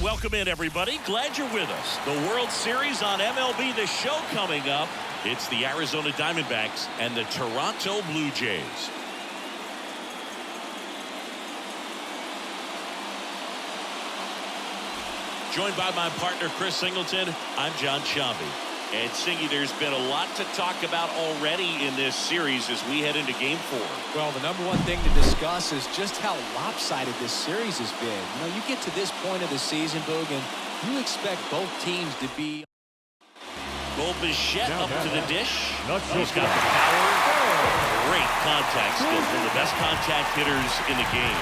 Welcome in, everybody. Glad you're with us. The World Series on MLB The Show coming up. It's the Arizona Diamondbacks and the Toronto Blue Jays. Joined by my partner, Chris Singleton, I'm John Shambi. And Singy, there's been a lot to talk about already in this series as we head into Game 4. Well, the number one thing to discuss is just how lopsided this series has been. You know, you get to this point of the season, Boog, and you expect both teams to be... Bichette up to the dish. He's got the power. Great contact skills. One of the best contact hitters in the game.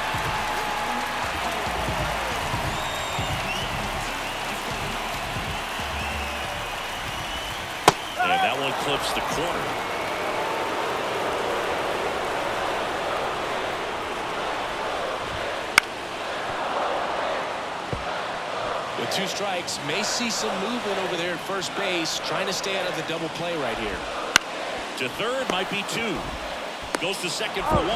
And that one clips the corner. With 2 strikes, may see some movement over there at first base, trying to stay out of the double play right here. To third, might be 2. Goes to second for 1,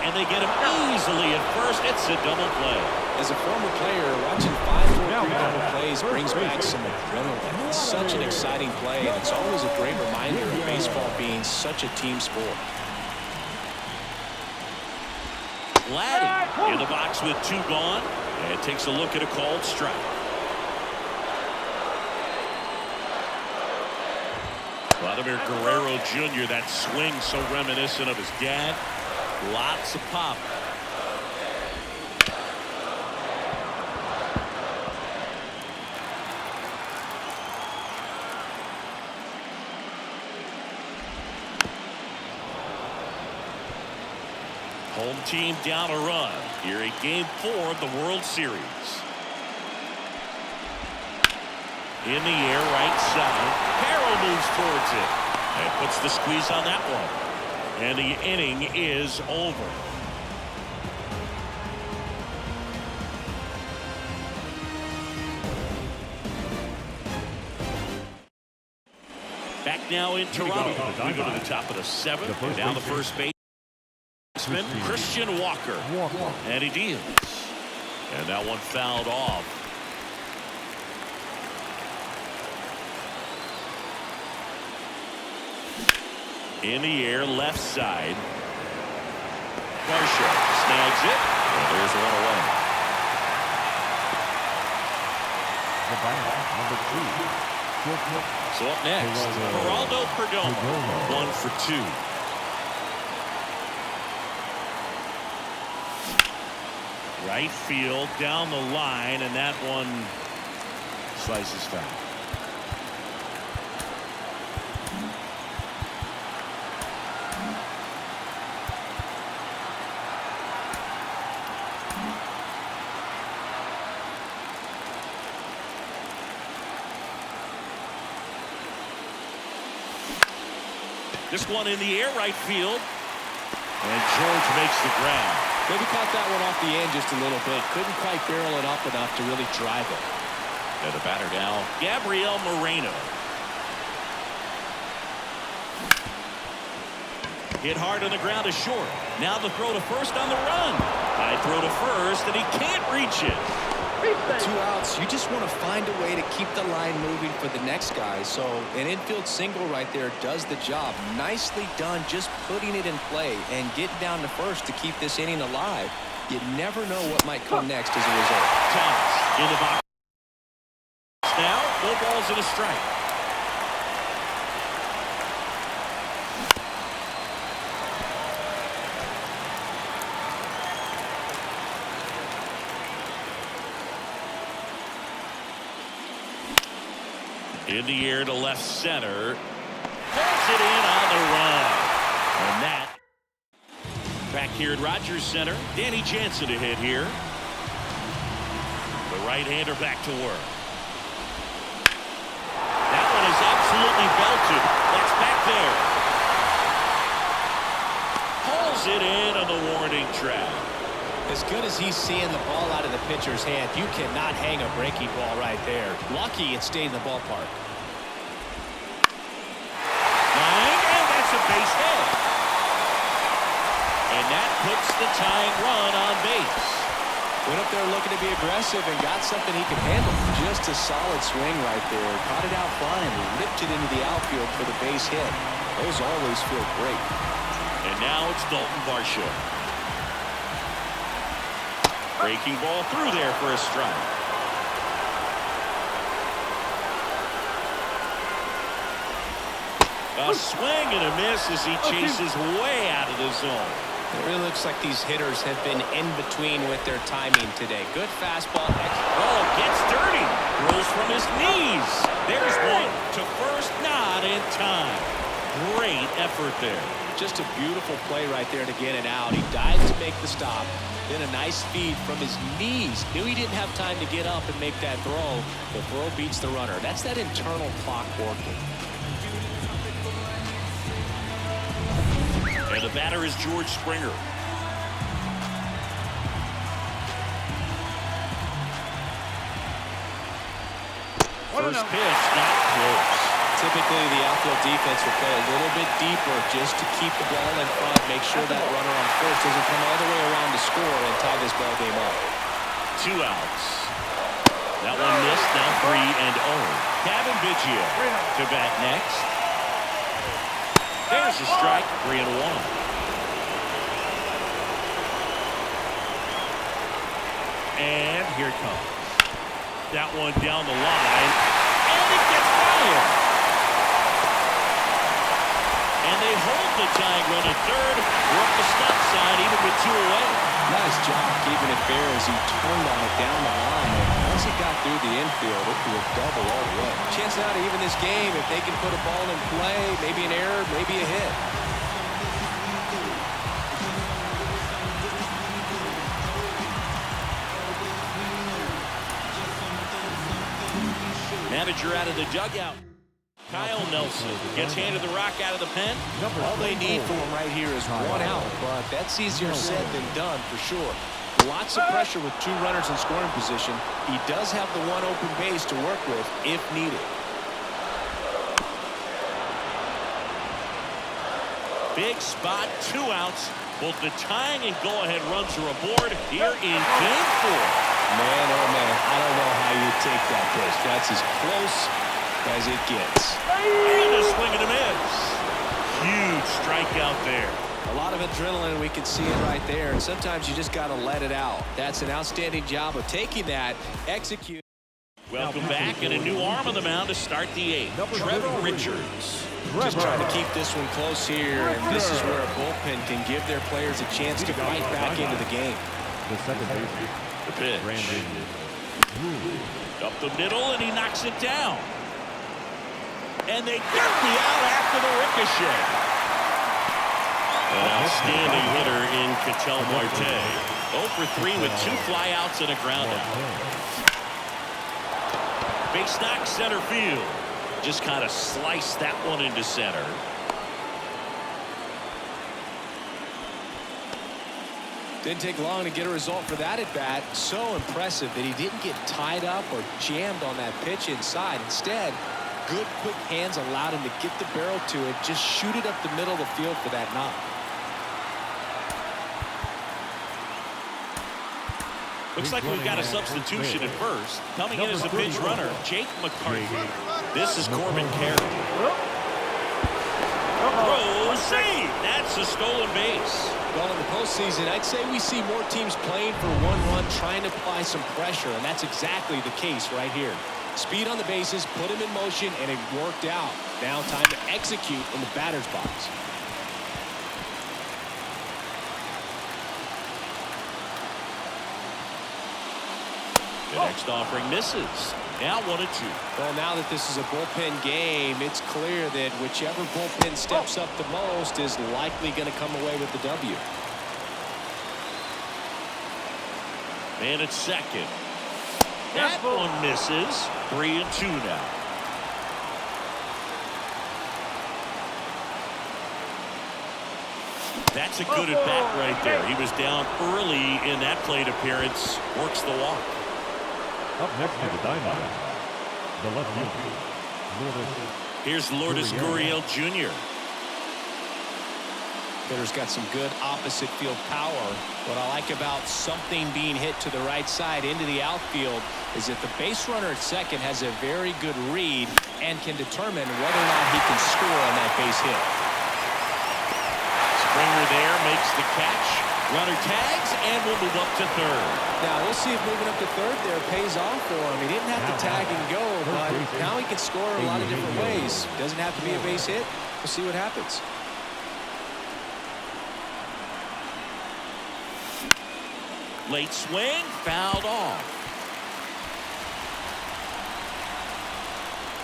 and they get him easily at first. It's a double play. As a former player, watching 5-4-3 double plays brings back some adrenaline. It's such an exciting play, and it's always a great reminder of baseball being such a team sport. Laddie in the box with 2 gone, and takes a look at a called strike. Vladimir Guerrero Jr., that swing so reminiscent of his dad. Lots of pop. Home team down a run here in Game 4 of the World Series. In the air, right side. Carroll moves towards it and puts the squeeze on that one. And the inning is over. Back now in Toronto. We go to the top of the 7th. And now the first baseman, Christian Walker. And he deals. And that one fouled off. In the air, left side. Varsho snags it. And there's one away. So up next, Geraldo Perdomo. 1 for 2. Right field, down the line, and that one slices foul. This one in the air, right field. And George makes the grab. Maybe caught that one off the end just a little bit. Couldn't quite barrel it up enough to really drive it. And the batter now, Gabriel Moreno. Hit hard on the ground to short. Now the throw to first on the run. High throw to first, and he can't reach it. 2 outs. You just want to find a way to keep the line moving for the next guy. So an infield single right there does the job. Nicely done, just putting it in play and getting down to first to keep this inning alive. You never know what might come next as a result. Thomas in the box. Now, no balls and a strike. In the air to left center. Pulls it in on the run. And that. Back here at Rogers Center. Danny Jansen to hit here. The right-hander back to work. That one is absolutely belted. That's back there. Pulls it in on the warning track. As good as he's seeing the ball out of the pitcher's hand, you cannot hang a breaking ball right there. Lucky it stayed in the ballpark. And that's a base hit. And that puts the tying run on base. Went up there looking to be aggressive and got something he can handle. Just a solid swing right there. Caught it out flying, ripped it into the outfield for the base hit. Those always feel great. And now it's Dalton Varsho. Breaking ball through there for a strike. A swing and a miss as he chases way out of the zone. It really looks like these hitters have been in between with their timing today. Good fastball. Oh, gets dirty. Throws from his knees. There's one to first, not in time. Great effort there. Just a beautiful play right there to get it out. He dived to make the stop. Then a nice feed from his knees. Knew he didn't have time to get up and make that throw. The throw beats the runner. That's that internal clock working. And the batter is George Springer. First pitch, not close. Typically, the outfield defense will play a little bit deeper just to keep the ball in front, make sure that runner on first doesn't come all the way around to score and tie this ball game up. 2 outs. That one missed, now 3-0. Kevin Biggio to bat next. There's a strike, 3-1. And here it comes. That one down the line, and it gets by him. And they hold the tying run at third. We're up the stop sign, even with 2 away. Nice job keeping it fair as he turned on it down the line. And once he got through the infield, it was a double all the way. Chance now to even this game if they can put a ball in play, maybe an error, maybe a hit. Manager out of the dugout. Kyle Nelson gets handed the rock out of the pen. All they need for him right here is 1 out, but that's easier said than done for sure. Lots of pressure with 2 runners in scoring position. He does have the 1 open base to work with if needed. Big spot, 2 outs. Both the tying and go-ahead runs are aboard here in Game 4. Man, oh man, I don't know how you take that pitch. That's as close as it gets. And a swing and a miss. Huge strikeout there. A lot of adrenaline, we can see it right there. And sometimes you just got to let it out. That's an outstanding job of taking that, execute. Welcome back, and a new arm on the mound to start the 8th. Trevor Richards. Just trying to keep this one close here, and this is where a bullpen can give their players a chance to fight back into the game. The pitch. Up the middle, and he knocks it down. And they get me out after the ricochet. An outstanding hitter in Ketel Marte. 0 for 3 with 2 flyouts and a groundout. Base knock center field. Just kind of sliced that one into center. Didn't take long to get a result for that at bat. So impressive that he didn't get tied up or jammed on that pitch inside. Instead, good quick hands allowed him to get the barrel to it, just shoot it up the middle of the field for that knock. Looks like we've got a substitution at first. Coming in as a pinch runner, Jake McCarthy. This is Corbin Carey. Throw, save. That's a stolen base. Well, in the postseason, I'd say we see more teams playing for 1 run, trying to apply some pressure, and that's exactly the case right here. Speed on the bases, put him in motion, and it worked out. Now time to execute in the batter's box. The next offering misses. Now 1-2. Well, now that this is a bullpen game, it's clear that whichever bullpen steps up the most is likely going to come away with the W. Man at second. That one misses. 3-2 now. That's a good at bat right there. He was down early in that plate appearance. Works the walk. Up next to the Dynamite, the left fielder, Here's Lourdes Gurriel Jr. Hitter's got some good opposite field power. What I like about something being hit to the right side into the outfield is that the base runner at second has a very good read and can determine whether or not he can score on that base hit. Springer there makes the catch. Runner tags and will move up to third. Now we'll see if moving up to third there pays off for him. He didn't have to tag and go, but now he can score a lot of different ways. Doesn't have to be a base hit. We'll see what happens. Late swing, fouled off.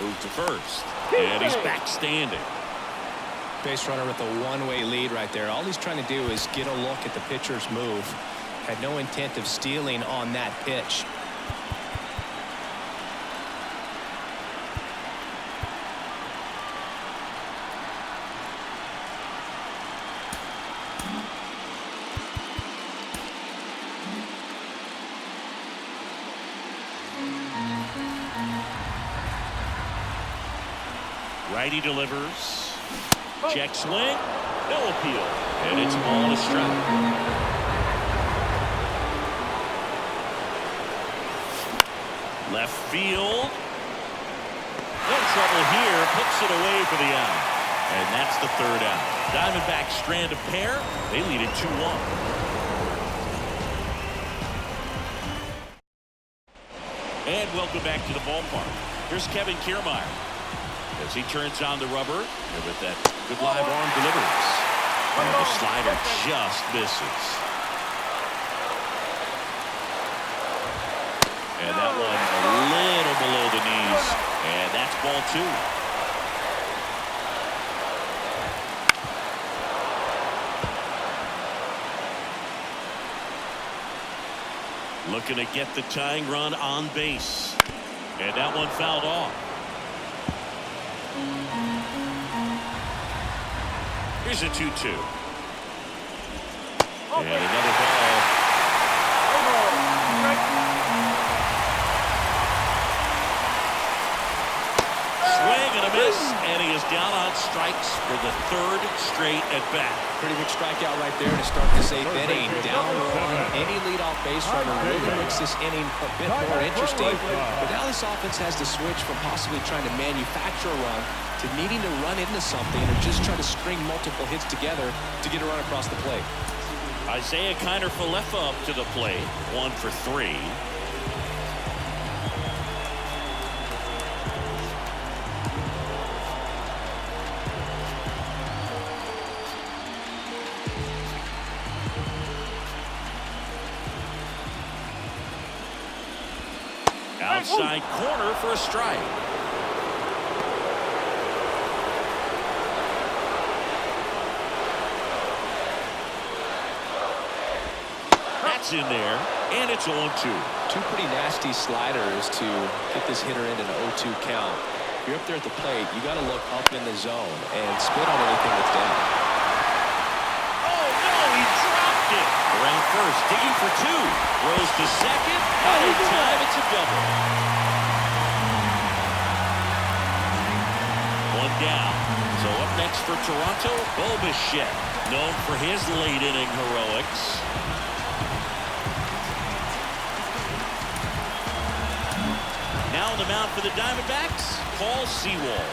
Move to first, and he's back standing. Base runner with a one-way lead right there. All he's trying to do is get a look at the pitcher's move. Had no intent of stealing on that pitch. Righty delivers. Check swing. No appeal. And it's ball to strike. Left field. No trouble here. Puts it away for the out. And that's the third out. Diamondbacks strand a pair. They lead it 2-1. And welcome back to the ballpark. Here's Kevin Kiermaier as he turns on the rubber with that good live arm delivers. And the slider just misses. And that one a little below the knees. And that's ball 2. Looking to get the tying run on base. And that one fouled off. Here's a 2-2. And another ball. Swing and a miss, and he is down on strikes for the third straight at bat. Pretty big strikeout right there to start this eighth inning. Down one. Any leadoff base runner really makes this inning a bit more interesting. But now this offense has to switch from possibly trying to manufacture a run to needing to run into something or just try to string multiple hits together to get a run across the plate. Isaiah Kiner-Falefa up to the plate. 1 for 3. Outside corner for a strike. That's in there, and it's 0-2. Two pretty nasty sliders to get this hitter into an 0-2 count. If you're up there at the plate, you got to look up in the zone and spit on anything that's down. Oh, no, he dropped it. Around first, digging for 2. Throws to second, and in time, it's a double. One down. So up next for Toronto, Bo Bichette, known for his late inning heroics. Now on the mound for the Diamondbacks, Paul Sewald.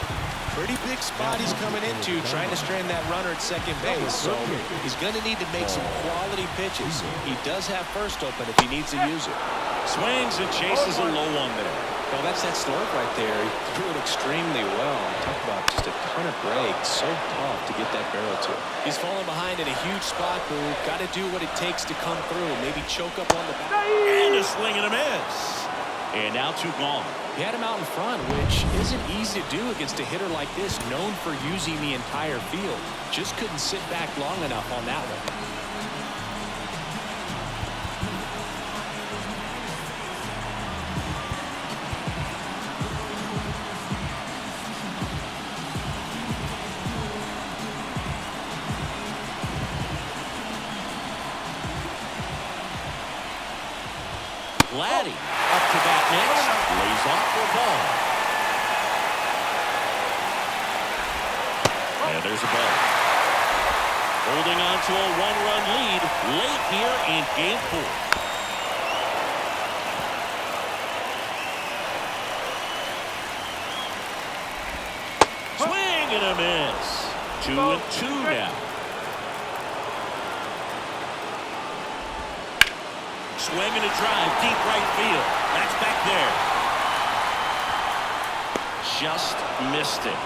Pretty big spot he's coming into, trying to strand that runner at second base. So he's going to need to make some quality pitches. He does have first open if he needs to use it. Swings and chases a low one there. Well, that's that slurve right there. He threw it extremely well. Talk about just a ton of break. So tough to get that barrel to. He's falling behind in a huge spot, Boo. Got to do what it takes to come through. Maybe choke up on the back. And a swing and a miss. And now 2 gone. He had him out in front, which isn't easy to do against a hitter like this, known for using the entire field. Just couldn't sit back long enough on that one. Vladdy up to bat next, lays off for a ball. And there's a ball. Holding on to a one-run lead late here in Game 4. Swing and a miss. 2-2 now. Swing and a drive, deep right field. That's back there. Just missed it.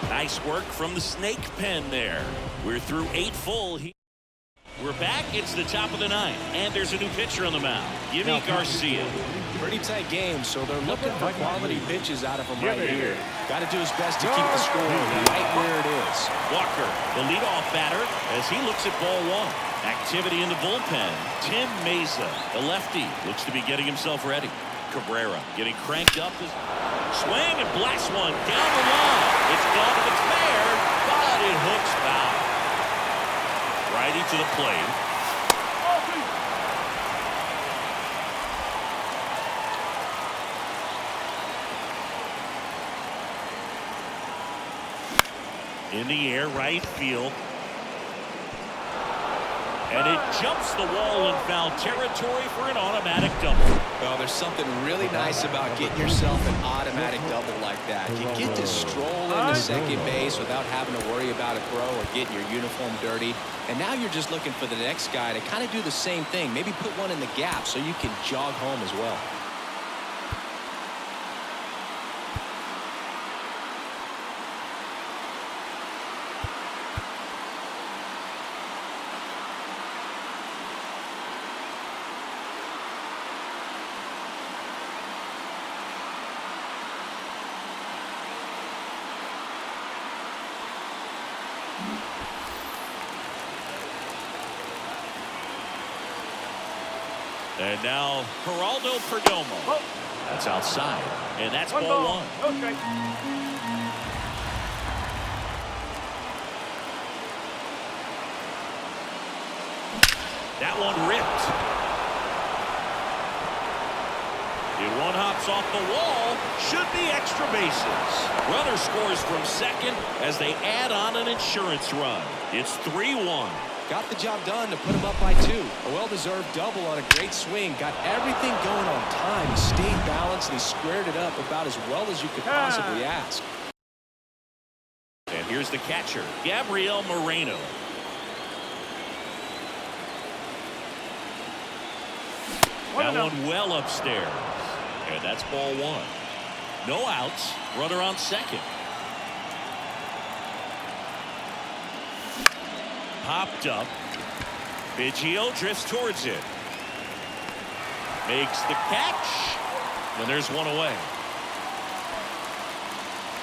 Nice work from the snake pen there. We're through 8 full. We're back. It's the top of the 9th, and there's a new pitcher on the mound. Jimmy Garcia. Pretty tight game, so they're looking for quality pitches out of him right here. Got to do his best to keep the score right where it is. Walker, the leadoff batter, as he looks at ball 1. Activity in the bullpen. Tim Meza, the lefty, looks to be getting himself ready. Cabrera getting cranked up. Swing and blast one down the line. It's gone if it's fair, but it hooks foul. Righty to the plate. In the air, right field. And it jumps the wall in foul territory for an automatic double. Well, there's something really nice about getting yourself an automatic double like that. You get to stroll into second base without having to worry about a throw or getting your uniform dirty. And now you're just looking for the next guy to kind of do the same thing. Maybe put one in the gap so you can jog home as well. And now Geraldo Perdomo. That's outside. And that's ball 1. Okay. That one ripped. If one hops off the wall, should be extra bases. Runner scores from second as they add on an insurance run. It's 3-1. Got the job done to put him up by 2. A well-deserved double on a great swing. Got everything going on time. He stayed balanced and he squared it up about as well as you could possibly ask. And here's the catcher, Gabriel Moreno. That one well upstairs. And that's ball 1. No outs. Runner on second. Popped up. Biggio drifts towards it. Makes the catch. And there's one away.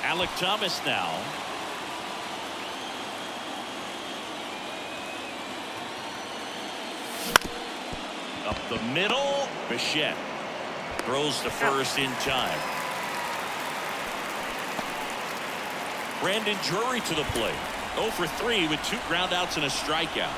Alec Thomas now. Up the middle. Bichette throws to first in time. Brandon Drury to the plate. 0 for 3 with 2 groundouts and a strikeout.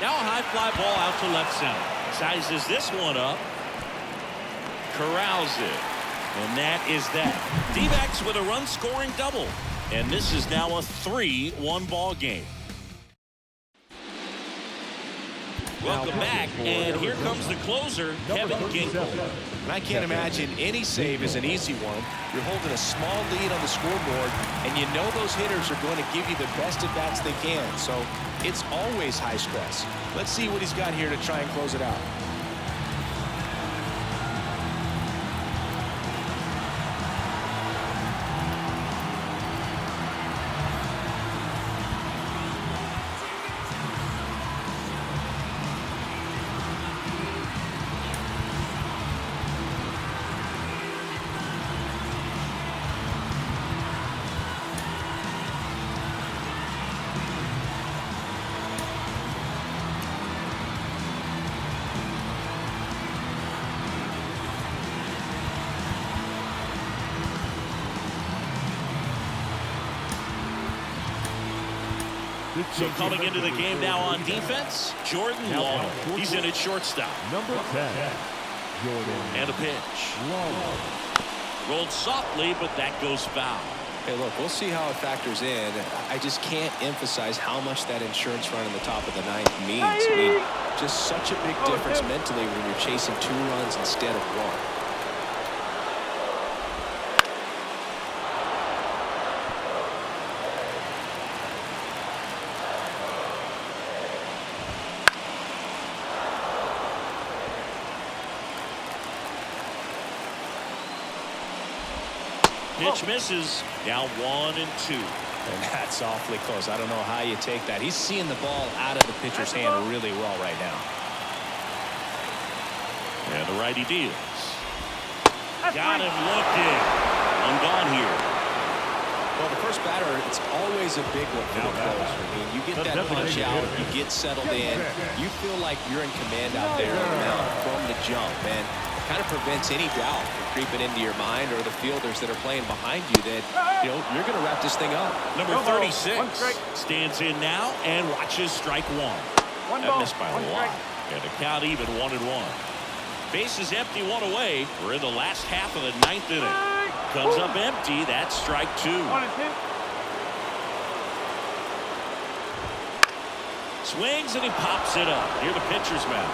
Now a high fly ball out to left center. Sizes this one up. Corrals it. And that is that. D-backs with a run-scoring double. And this is now a 3-1 ball game. Welcome back, and here comes the closer, Kevin Ginkel. And I can't imagine any save is an easy one. You're holding a small lead on the scoreboard, and you know those hitters are going to give you the best at-bats they can. So it's always high stress. Let's see what he's got here to try and close it out. So coming into the game now on defense, Jordan Long. He's in at shortstop. Number 10, Jordan. And a pitch. Long. Rolled softly, but that goes foul. Hey, look, we'll see how it factors in. I just can't emphasize how much that insurance run in the top of the ninth means. I mean, just such a big difference mentally when you're chasing 2 runs instead of 1. Pitch misses. Now 1-2. And that's awfully close. I don't know how you take that. He's seeing the ball out of the pitcher's hand really well right now. And the righty deals. Got him looking. I'm gone here. Well, the first batter, it's always a big one for the closer. I mean, you get that punch out, you get settled in, you feel like you're in command out there on the mound from the jump, and it kind of prevents any doubt from creeping into your mind or the fielders that are playing behind you that, you know, you're going to wrap this thing up. Number 36 stands in now and watches strike 1. That missed by a lot. And the count even 1-1. Bases empty, 1 away. We're in the last half of the 9th inning. Comes up empty. That's strike 2. Swings and he pops it up near the pitcher's mound.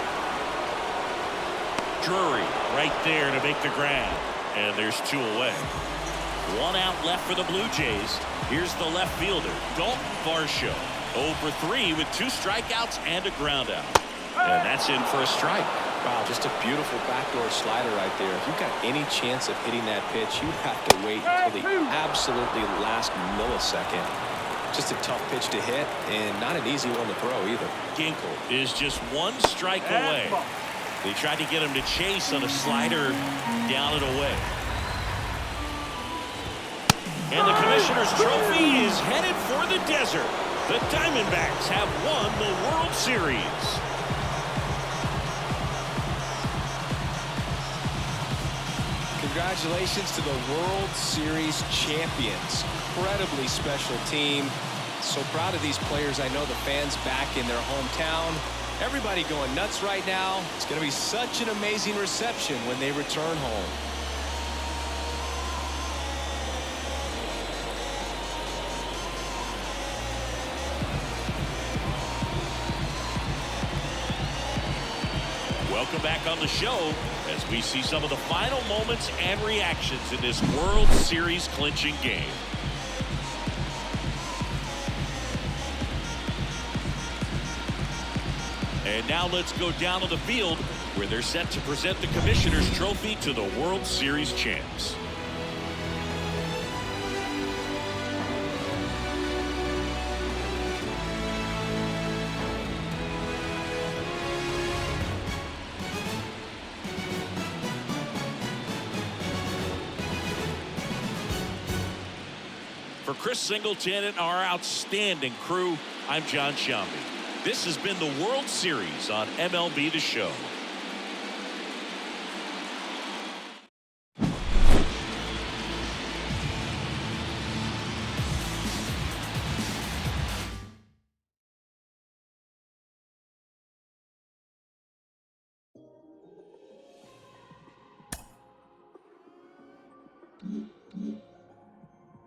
Drury right there to make the grab. And there's 2 away. 1 out left for the Blue Jays. Here's the left fielder, Dalton Varsho. 0 for 3 with 2 strikeouts and a ground out. And that's in for a strike. Wow, just a beautiful backdoor slider right there. If you've got any chance of hitting that pitch, you have to wait until the absolutely last millisecond. Just a tough pitch to hit and not an easy one to throw either. Ginkel is just 1 strike away. They tried to get him to chase on a slider down and away. And the Commissioner's Trophy is headed for the desert. The Diamondbacks have won the World Series. Congratulations to the World Series champions. Incredibly special team. So proud of these players. I know the fans back in their hometown. Everybody going nuts right now. It's going to be such an amazing reception when they return home. Welcome back on the show as we see some of the final moments and reactions in this World Series clinching game. And now let's go down to the field where they're set to present the Commissioner's Trophy to the World Series champs. For Chris Singleton and our outstanding crew, I'm John Shambi. This has been the World Series on MLB The Show.